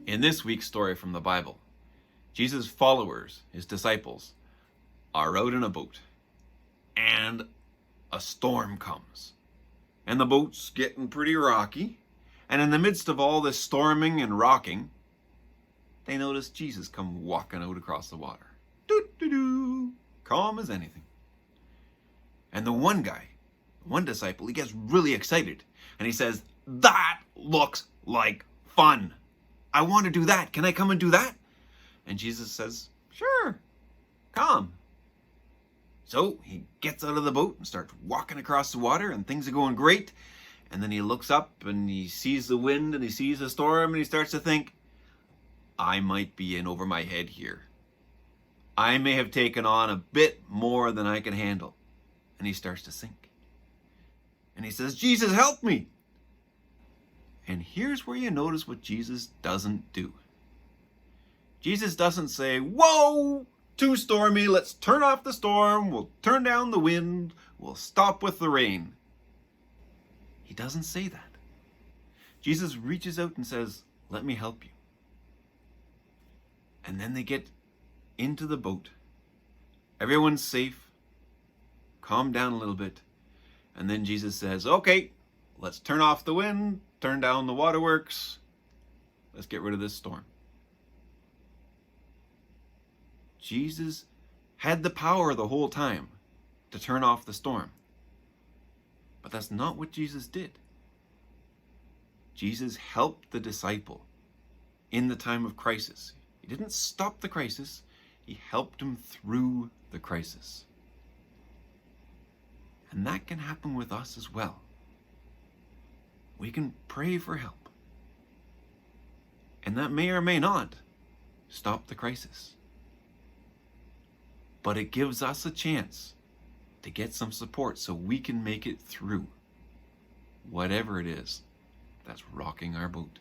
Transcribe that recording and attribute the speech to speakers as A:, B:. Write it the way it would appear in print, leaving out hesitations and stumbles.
A: In this week's story from the Bible, Jesus' followers, his disciples, are out in a boat, and a storm comes. And the boat's getting pretty rocky, and in the midst of all this storming and rocking, they notice Jesus come walking out across the water. Doo-doo-doo, calm as anything. And the one disciple, he gets really excited, and he says, "That looks like fun. I want to do that. Can I come and do that?" And Jesus says, "Sure, come." So he gets out of the boat and starts walking across the water, and things are going great. And then he looks up and he sees the wind and he sees the storm, and he starts to think, I might be in over my head here. I may have taken on a bit more than I can handle. And he starts to sink. And he says, "Jesus, help me." And here's where you notice what Jesus doesn't do. Jesus doesn't say, "Whoa, too stormy, let's turn off the storm, we'll turn down the wind, we'll stop with the rain." He doesn't say that. Jesus reaches out and says, "Let me help you." And then they get into the boat. Everyone's safe. Calm down a little bit. And then Jesus says, "Okay, let's turn off the wind, turn down the waterworks. Let's get rid of this storm." Jesus had the power the whole time to turn off the storm. But that's not what Jesus did. Jesus helped the disciple in the time of crisis. He didn't stop the crisis. He helped him through the crisis. And that can happen with us as well. We can pray for help. And that may or may not stop the crisis. But it gives us a chance to get some support so we can make it through whatever it is that's rocking our boat.